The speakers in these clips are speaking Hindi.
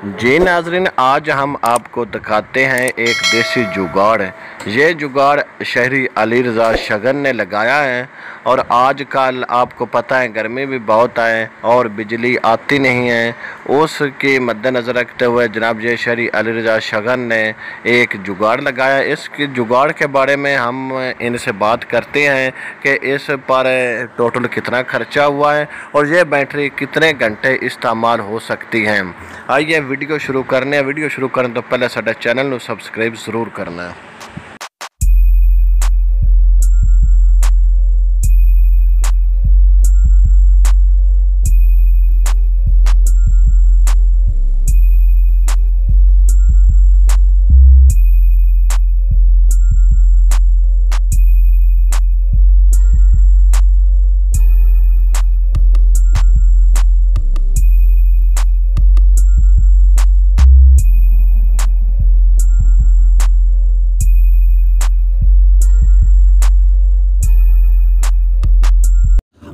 जी नाजरीन, आज हम आपको दिखाते हैं एक देसी जुगाड़। ये जुगाड़ शहरी अली रज़ा शगन ने लगाया है। और आजकल आपको पता है गर्मी भी बहुत है और बिजली आती नहीं है। उसके मद्देनज़र रखते हुए जनाब ये शहरी अली रज़ा शगन ने एक जुगाड़ लगाया। इस जुगाड़ के बारे में हम इनसे बात करते हैं कि इस पर टोटल कितना खर्चा हुआ है और ये बैटरी कितने घंटे इस्तेमाल हो सकती है। आइए वीडियो शुरू करने। वीडियो शुरू करने तो पहले साडे चैनल को सब्सक्राइब जरूर करना है।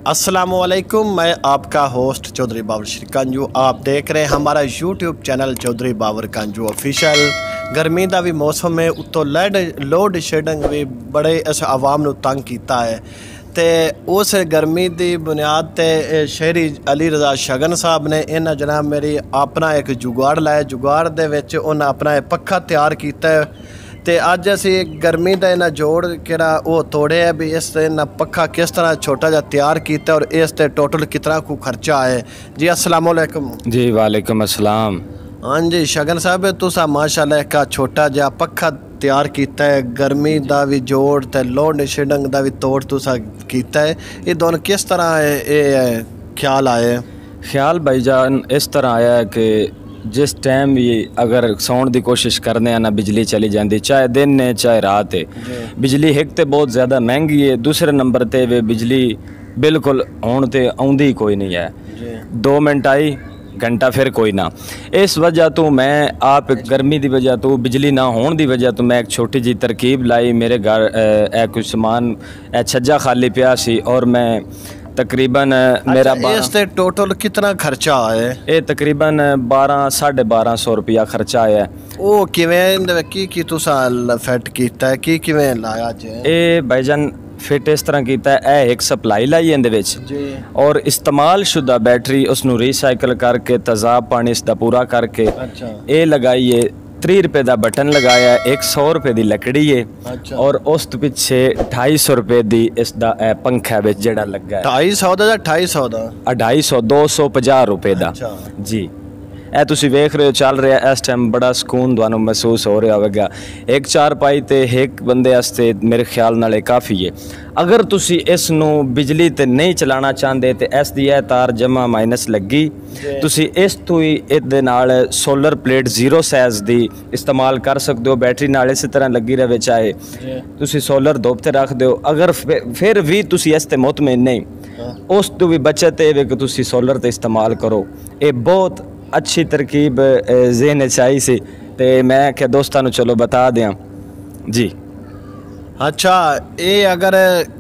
अस्सलामुअलैकुम, मैं आपका होस्ट चौधरी बाबर कांजू। आप देख रहे हैं हमारा YouTube channel Chaudhary Babar कांजू official. गर्मी का भी मौसम है, उत्तों लोड शेडिंग भी बड़े इस आवाम नूं तंग कीता है। तो उस गर्मी की बुनियाद ते शहरी अली रज़ा शगन साहब ने इन्हें जनाब मेरी अपना एक जुगाड़ लाया। जुगाड़ दे विच उन्हें अपना एक पक्खा तैयार किया है। तो अज असी गर्मी का इन्हें जोड़ किहड़ा वो तोड़े है भी इस इन्हें पक्खा किस तरह छोटा जा तैयार किया और इस ते टोटल कितना को खर्चा है। जी अस्सलाम वालेकुम। जी वालेकुम अस्सलाम। हाँ जी शगन साहब, तुसा माशाल्लाह एक छोटा जा पक्खा तैयार किया है। गर्मी का भी जोड़ तो लोड शेडिंग का भी तोड़ तुसा किया है। ये दोनों किस तरह ये ख्याल आए? ख्याल भाईजान इस तरह आया है कि जिस टाइम भी अगर सौण की कोशिश करने ना बिजली चली जाती, चाहे दिन है चाहे रात है। बिजली एक तो बहुत ज़्यादा महंगी है, दूसरे नंबर ते वे बिजली बिल्कुल हुण ते आउंदी कोई नहीं है। 2 मिनट आई घंटा फिर कोई ना। इस वजह तो मैं आप गर्मी की वजह तो बिजली ना होने की वजह तो मैं एक छोटी जी तरकीब लाई। मेरे घर कुछ समान छज्जा खाली पिया सी और मैं तकरीबन मेरा इस ते टोटल कितना खर्चा है? ये तकरीबन 1200-1250 रुपया खर्चा है। ओ किवें की तुसा फिट कीता है की किवें लाया जे? ये भाईजान फिट इस तरह किया है, एक सप्लाई लाई इहदे विच और इस्तेमाल शुदा बैटरी उसनू रीसाइकल करके तेजाब पानी इसका पूरा करके ये लगाइए। 30 रुपये का बटन लगाया, 100 रुपये की लकड़ी है और उस पिछे 250 रुपये की इसका पंखा है जेड़ा लगा है। 250 का 250 का 250 250 रुपये का जी। ए तुसी वेख रहे हो चल रहा है इस टाइम, बड़ा सुकून तुहानू महसूस हो रहा होगा। एक चारपाई ते एक बंदे वास्ते मेरे ख्याल नाल काफ़ी है। अगर तुसी इस नू बिजली ते नहीं चलाना चाहते तो इस दी तार जमा माइनस लगी, तुसी इस तो ही इहदे नाल सोलर प्लेट 0 साइज़ दी इस्तेमाल कर सकते हो। बैटरी नाल इस तरह लगी रहे, चाहे तुसी सोलर धुप ते रख दो। अगर फिर भी तुसी इस ते मुतमिन नहीं, उस तो भी बचत है कि तुसी सोलर ते इस्तेमाल करो। ये बहुत अच्छी तरकीब ज़हन चाहिए सी ते मैं क्या दोस्तों चलो बता दें जी। अच्छा, ये अगर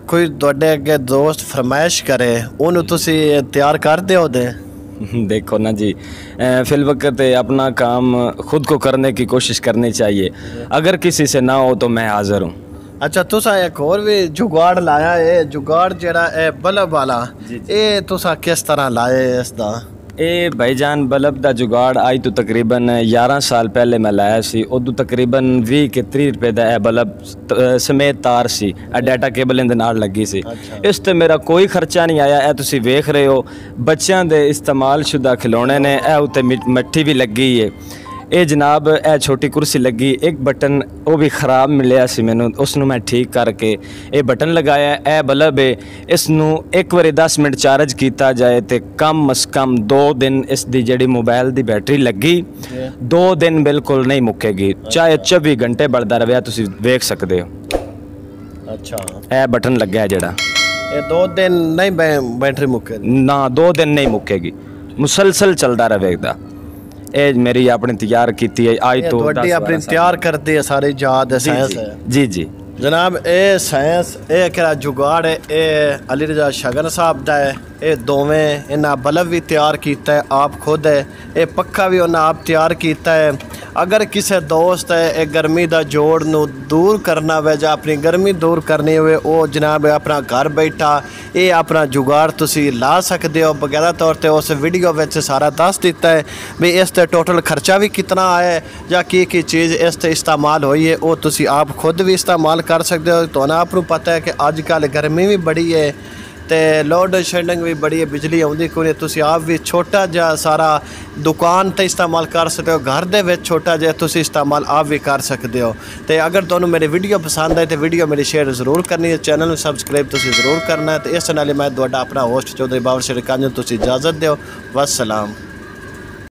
कोई तुहाडे अगे दोस्त फरमाइश करे उन्होंने तुसी तैयार कर दो दे? देखो ना जी, फिल वक्त अपना काम खुद को करने की कोशिश करनी चाहिए। अगर किसी से ना हो तो मैं हाज़िर हूँ। अच्छा, तुसा एक और भी जुगाड़ लाया है। जुगाड़ जेड़ा है बल्ब वाला, ये तुसा किस तरह लाए इसदा? ये भाईजान बल्ब का जुगाड़ आई तो तकरीबन 11 साल पहले मैं लाया सी। उदू तकरीबन 20 के 30 रुपये का बल्ब समेत तार सी डाटा केबल इहदे नाल लगी सी। इस ते मेरा कोई खर्चा नहीं आया। ए तुसी वेख रहे हो बच्चों के इस्तेमाल शुदा खिलौने ने, ए उत्ते मिट्टी भी लगी है। ये जनाब ए छोटी कुर्सी लगी, एक बटन वो भी ख़राब मिलिया सी मैनू, उसनू मैं ठीक करके ये बटन लगाया। ए बल्ब है, इसनू एक बारी 10 मिनट चार्ज किया जाए तो कम अज़ कम 2 दिन इसकी जी मोबाइल की बैटरी लगी 2 दिन बिल्कुल नहीं मुकेगी, चाहे 24 घंटे बढ़ता रहे। तुसी वेख सकते हो। अच्छा, ए बटन लगा है जड़ा, ये 2 दिन नहीं बैटरी मुकेगी ना, 2 दिन नहीं मुकेगी, मुसलसल चलता रहेगा। ए मेरी अपनी तैयार की है आई तो अपनी तैयार करती है सारी याद है। जी जी। जनाब ये साइंस ये कि जुगाड़ है, ये अली रजा शगन साहब का है। ये दोवें इन्हें बल्ब भी तैयार किया है आप खुद है, ये पक्खा भी उन्हें आप तैयार किया है। अगर किसी दोस्त है ये गर्मी का जोड़ नू दूर करना वे या अपनी गर्मी दूर करनी हुए, वो जनाब अपना घर बैठा ये अपना जुगाड़ तुसी ला सकते हो। बकायदा तौर पर उस वीडियो में सारा दस दिता है भी इस ते टोटल खर्चा भी कितना आया या की चीज़ इस ते इस्तेमाल हुई है, वो तुसी आप खुद भी इस्तेमाल कर सकते हो। तो आपको पता है कि अजकल गर्मी भी बड़ी है तो लोड शेडिंग भी बड़ी है, बिजली आती कोई नहीं। तुसी आप भी छोटा जा सारा दुकान ते इस्तेमाल कर सकते हो, घर दे विच छोटा जा तुसी इस्तेमाल आप भी कर सकते हो। तो अगर तुहानू मेरी वीडियो पसंद आए तो वीडियो मेरी शेयर जरूर करनी है, चैनल में सबसक्राइब तुसी जरूर करना है। तो इस नाल मैं तुहाडा अपना होस्ट चौधरी बाबर शेर कांजू तुसी इजाज़त दो। वस्सलाम।